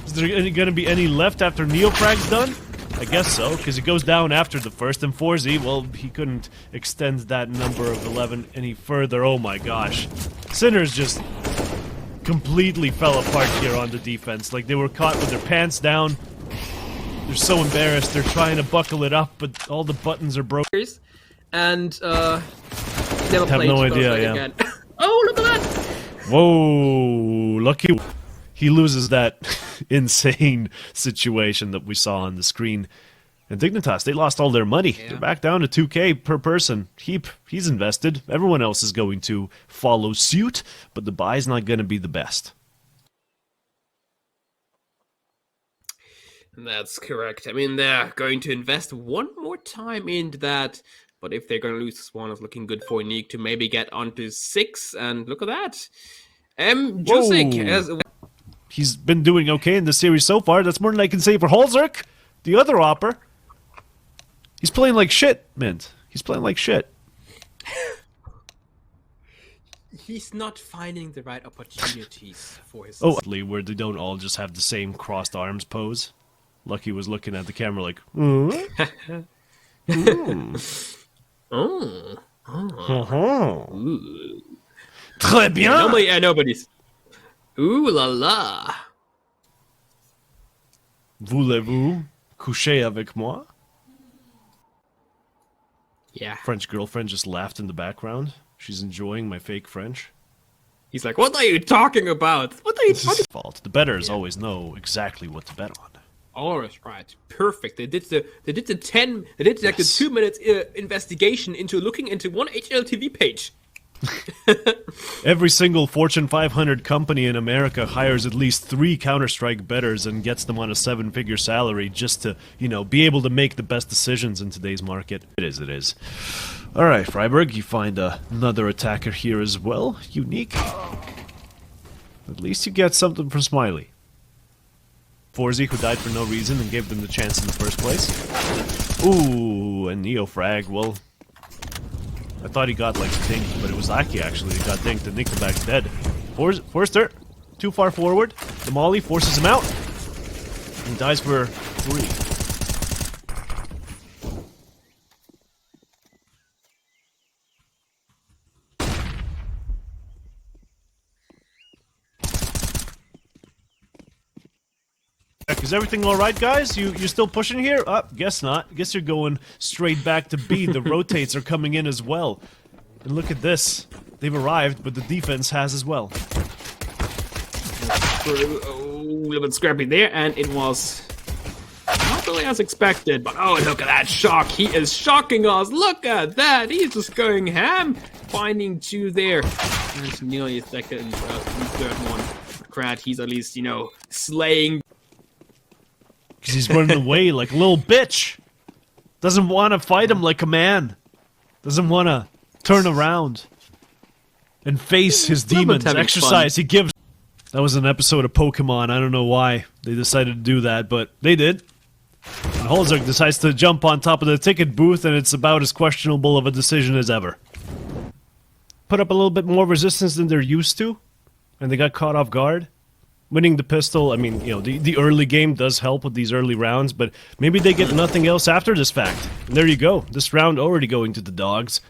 Is there going to be any left after Neofrag's done? I guess so, because it goes down after the first, and 4Z, well, he couldn't extend that number of 11 any further. Oh my gosh. Sinners just completely fell apart here on the defense. Like, they were caught with their pants down. They're so embarrassed. They're trying to buckle it up, but all the buttons are broken. And, never have played no idea, again. Oh, look at that! Whoa, lucky he loses that insane situation that we saw on the screen. And Dignitas, they lost all their money. Yeah. They're back down to 2K per person. He's invested. Everyone else is going to follow suit, but the buy's not going to be the best. That's correct. I mean, they're going to invest one more time into that. But if they're going to lose this one, it's looking good for Niko to maybe get onto 6. And look at that. Jusik has... He's been doing okay in the series so far. That's more than I can say for Holzerk, the other opper. He's playing like shit, Mint. He's playing like shit. He's not finding the right opportunities for his... Oh, where they don't all just have the same crossed arms pose. Lucky was looking at the camera like, mm. Oh. Très bien. Nobody's. Ooh la la. Voulez-vous coucher avec moi? Yeah. French girlfriend just laughed in the background. She's enjoying my fake French. He's like, what are you talking about? What are you talking about? The bettors always know exactly what to bet on. Always right. Perfect. They did like the 2 minutes investigation into looking into one HLTV page. Every single Fortune 500 company in America hires at least 3 Counter-Strike bettors and gets them on a 7-figure salary just to, you know, be able to make the best decisions in today's market. It is. Alright, Friberg, you find another attacker here as well. Unique. At least you get something from Smiley. 4Z, who died for no reason and gave them the chance in the first place. Ooh, and Neofrag, well... I thought he got, like, dinked, but it was Aki, actually, that got dinked, and Nickelback's dead. Forster, too far forward. The Molly forces him out. And dies for 3. Is everything alright, guys? You still pushing here? Guess not. Guess you're going straight back to B. The rotates are coming in as well. And look at this. They've arrived, but the defense has as well. Oh, a little bit scrappy there, and it was not really as expected, but oh, look at that shock. He is shocking us. Look at that. He's just going ham. Finding 2 there. And nearly a second, third one. Krat, he's at least, you know, slaying. Because he's running away like a little bitch. Doesn't want to fight him like a man. Doesn't want to turn around and face his demons. Exercise he gives. That was an episode of Pokemon. I don't know why they decided to do that, but they did. And Holzerk decides to jump on top of the ticket booth, and it's about as questionable of a decision as ever. Put up a little bit more resistance than they're used to, and they got caught off guard. Winning the pistol, I mean, you know, the early game does help with these early rounds, but maybe they get nothing else after this fact. And there you go. This round already going to the dogs.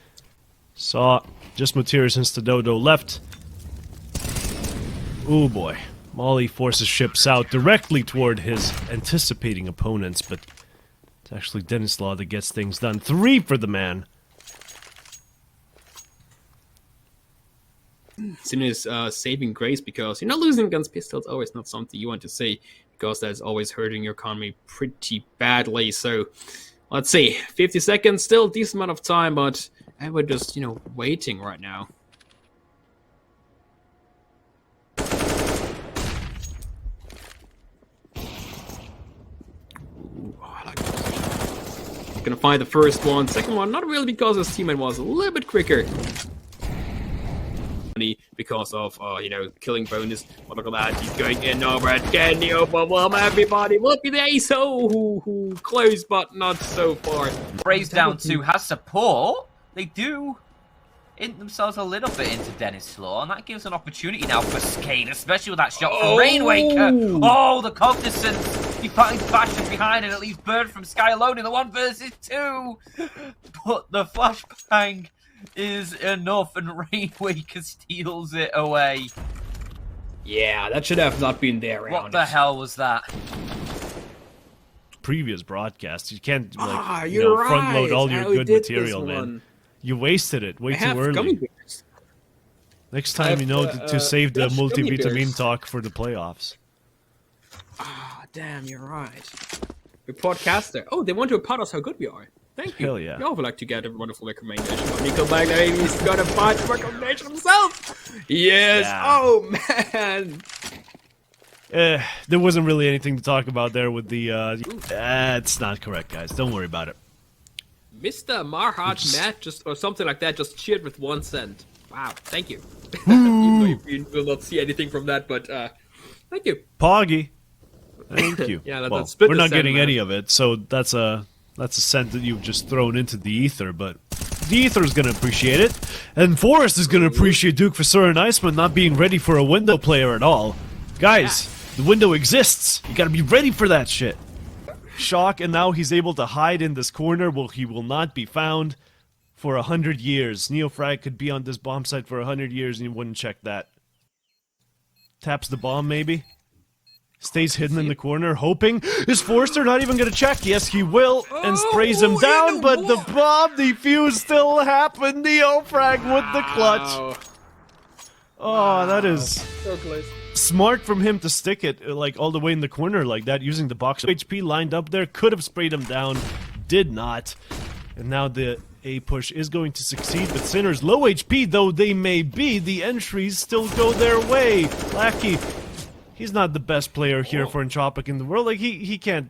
Saw just Materia since the Dodo left. Ooh boy. Molly forces ships out directly toward his anticipating opponents, but it's actually Denislaw that gets things done. 3 for the man. Sin is saving grace because, you know, losing against pistols always not something you want to say because that's always hurting your economy pretty badly. So, let's see. 50 seconds, still a decent amount of time, but we're just, you know, waiting right now. Ooh, I like that. Gonna find the first one. Second one, not really because his teammate was a little bit quicker. Because of, you know, killing bonus. But look at that, he's going in over at Kenny, overwhelm everybody. Will be the ace, who close, but not so far. Raised down to has support. They do. themselves a little bit into Dennis Law, and that gives an opportunity now for Skade, especially with that shot from Rainwaker. Oh, the cognizance. He finds Pasha behind and it leaves Bird from Sky alone in the 1 versus 2. But the flashbang is enough, and Rainwaker steals it away. Yeah, that should have not been there. What the hell was that? Previous broadcasts, you can't like you're front load right. all your I good did material, this man. one. You wasted it way I have too early. gummy bears. Next time, you know, to save the Dutch gummy multivitamin bears. talk for the playoffs. Ah, damn, you're right. Report caster. Oh, they want to report us how good we are. Thank you. Hell yeah. We all would like to get a wonderful recommendation from Niko Bagler. He's got a bunch of recommendation himself. Yes. Yeah. Oh, man. There wasn't really anything to talk about there with the. It's not correct, guys. Don't worry about it. Mr. Marhaj Matt or something like that just cheered with 1 cent. Wow, thank you. Even though you will not see anything from that, but thank you. Poggy. Thank you. Yeah, well, that's split we're the not cent, getting man. any of it, so that's a cent that you've just thrown into the ether, but the ether is going to appreciate it, and Forrest is going to appreciate Duke for Sir and Iceman not being ready for a window player at all. Guys, the window exists. You got to be ready for that shit. Shock, and now he's able to hide in this corner. Well, he will not be found for 100 years. Neofrag could be on this bomb site for 100 years and you wouldn't check that. Taps the bomb, maybe. Stays hidden in the corner, hoping. Is Forrester not even going to check? Yes, he will, and sprays him down, but the bomb defuse still happened. Neofrag with the clutch. Oh, that is So close. smart from him to stick it, like, all the way in the corner like that, using the box. HP lined up there, could have sprayed him down, did not. And now the A push is going to succeed, but Sinners, low HP though they may be, the entries still go their way. Lackey, he's not the best player here for Entropic in the world. Like, he can't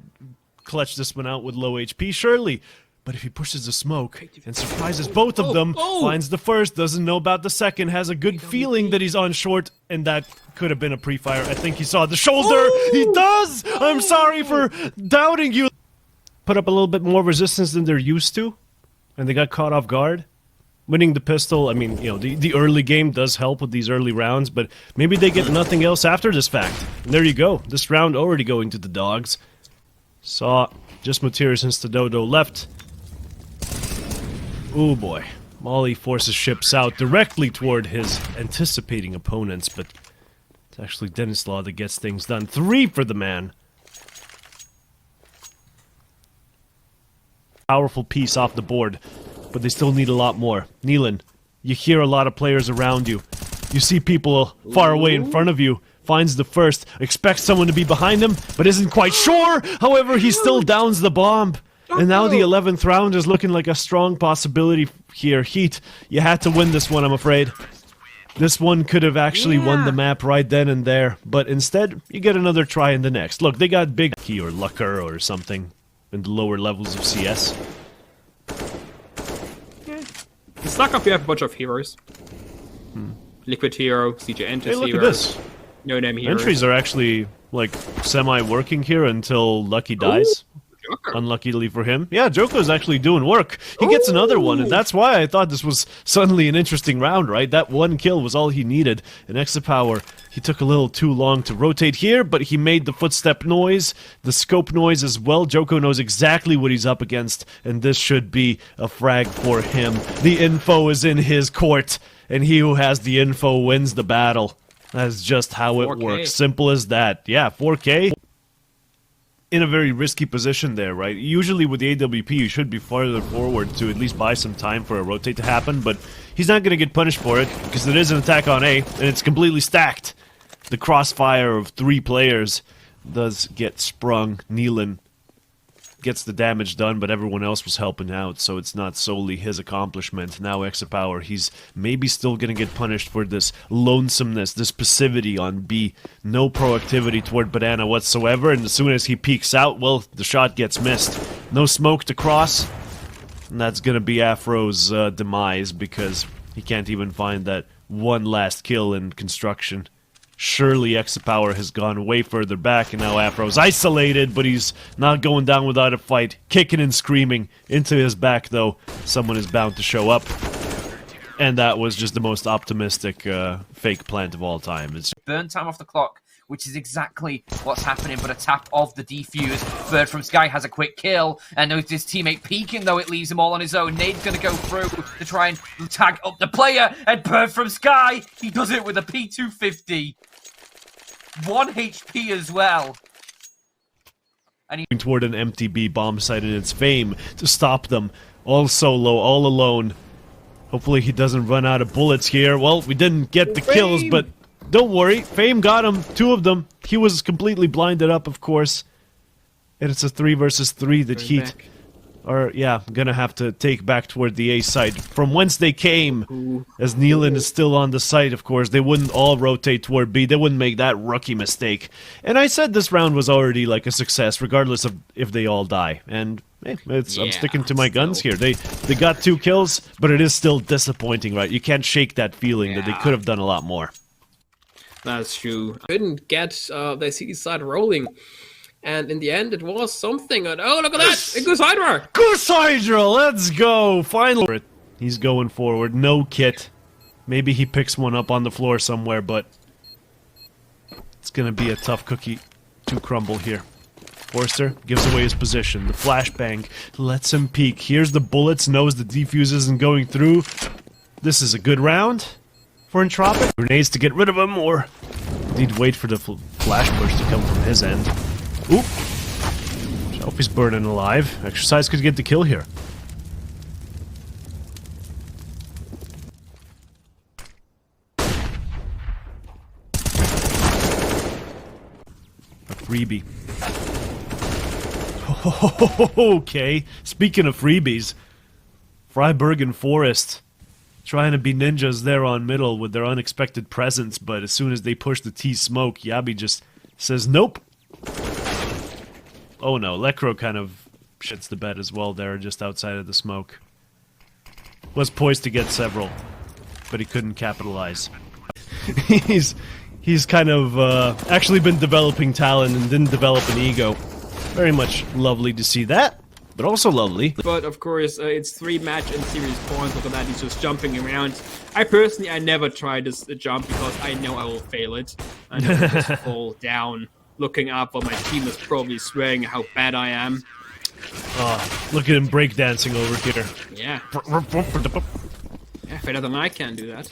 clutch this one out with low HP, surely. But if he pushes the smoke and surprises both of them, finds the first, doesn't know about the second, has a good feeling that he's on short, and that could have been a pre-fire. I think he saw the shoulder. He does! I'm sorry for doubting you. Put up a little bit more resistance than they're used to, and they got caught off guard. Winning the pistol, I mean, you know, the early game does help with these early rounds, but maybe they get nothing else after this fact. And there you go. This round already going to the dogs. Saw just Materia since the Dodo left. Oh boy. Molly forces ships out directly toward his anticipating opponents, but it's actually Dennis Law that gets things done. 3 for the man. Powerful piece off the board, but they still need a lot more. Nealon, you hear a lot of players around you. You see people far away in front of you. Finds the first, expects someone to be behind him, but isn't quite sure. However, he still downs the bomb. And now the 11th round is looking like a strong possibility here. Heat, you had to win this one, I'm afraid. This one could have actually won the map right then and there, but instead, you get another try in the next. Look, they got Big Key or Lucker or something in the lower levels of CS. In StarCraft, we have a bunch of heroes. Liquid Hero, CJ Enters Hey, look Hero. at this. No name hero. Entries are actually, like, semi-working here until Lucky dies. Joker. Unluckily for him. Yeah, Joko's actually doing work. He gets another one, and that's why I thought this was suddenly an interesting round, right? That one kill was all he needed. And Exa Power, he took a little too long to rotate here, but he made the footstep noise, the scope noise as well. Joko knows exactly what he's up against, and this should be a frag for him. The info is in his court, and he who has the info wins the battle. That's just how it 4K. works. Simple as that. Yeah, 4K. In a very risky position there, right? Usually with the AWP, you should be farther forward to at least buy some time for a rotate to happen, but he's not going to get punished for it, because it is an attack on A, and it's completely stacked. The crossfire of 3 players does get sprung. Nealon gets the damage done, but everyone else was helping out, so it's not solely his accomplishment. Now Exa Power, he's maybe still gonna get punished for this lonesomeness, this passivity on B. No proactivity toward Banana whatsoever, and as soon as he peeks out, well, the shot gets missed. No smoke to cross, and that's gonna be Afro's demise, because he can't even find that one last kill in construction. Surely Exa Power has gone way further back, and now Afro's isolated, but he's not going down without a fight. Kicking and screaming into his back, though. Someone is bound to show up. And that was just the most optimistic fake plant of all time. It's Burn time off the clock, which is exactly what's happening, but a tap of the defuse. Bird from Sky has a quick kill, and notice his teammate peeking, though it leaves him all on his own. Nade's going to go through to try and tag up the player, and Bird from Sky, he does it with a P250. 1 HP as well. And he toward an empty B bomb site in its fame to stop them. All solo, all alone. Hopefully he doesn't run out of bullets here. Well, we didn't get the kills, but don't worry. Fame got him. 2 of them. He was completely blinded up, of course. And it's a 3 versus 3 that Heat are, yeah, gonna have to take back toward the A site. From whence they came, as Nealon is still on the site, of course, they wouldn't all rotate toward B. They wouldn't make that rookie mistake. And I said this round was already like a success, regardless of if they all die. And hey, I'm sticking to my guns here. They got 2 kills, but it is still disappointing, right? You can't shake that feeling that they could have done a lot more. That's true. Couldn't get the C side rolling. And in the end, it was something. And oh, look at that! It goes Hydra! Goose Hydra! Let's go! Finally! He's going forward. No kit. Maybe he picks one up on the floor somewhere, but it's gonna be a tough cookie to crumble here. Forster gives away his position. The flashbang lets him peek. Here's the bullets, knows the defuse isn't going through. This is a good round for Entropic. Grenades to get rid of him, or need to wait for the flash push to come from his end. Oop! Shelfie's burning alive. Exercise could get the kill here. A freebie. Okay, speaking of freebies, Friberg and Forest trying to be ninjas there on middle with their unexpected presence, but as soon as they push the T-smoke, Yabi just says nope. Oh no, Lekro kind of shits the bed as well there, just outside of the smoke. Was poised to get several, but he couldn't capitalize. He's kind of actually been developing talent and didn't develop an ego. Very much lovely to see that, but also lovely. But of course, it's 3 match and series points. Look at that, he's just jumping around. I never tried this jump because I know I will fail it. And I will just fall down. Looking up while my team is probably swearing how bad I am. Look at him breakdancing over here. Yeah. Yeah, better than I can do that.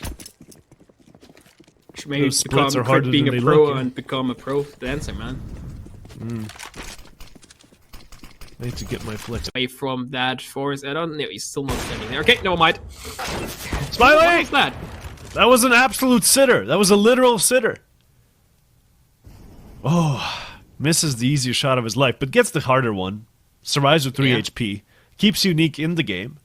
Should maybe quit being a pro and become a pro dancer, man. I need to get my flicks away from that forest. I don't know, he's still not standing there. Okay, never mind. Smiley! What was that? That was an absolute sitter. That was a literal sitter. Oh, misses the easiest shot of his life, but gets the harder one. Survives with 3 HP. Keeps Unique in the game.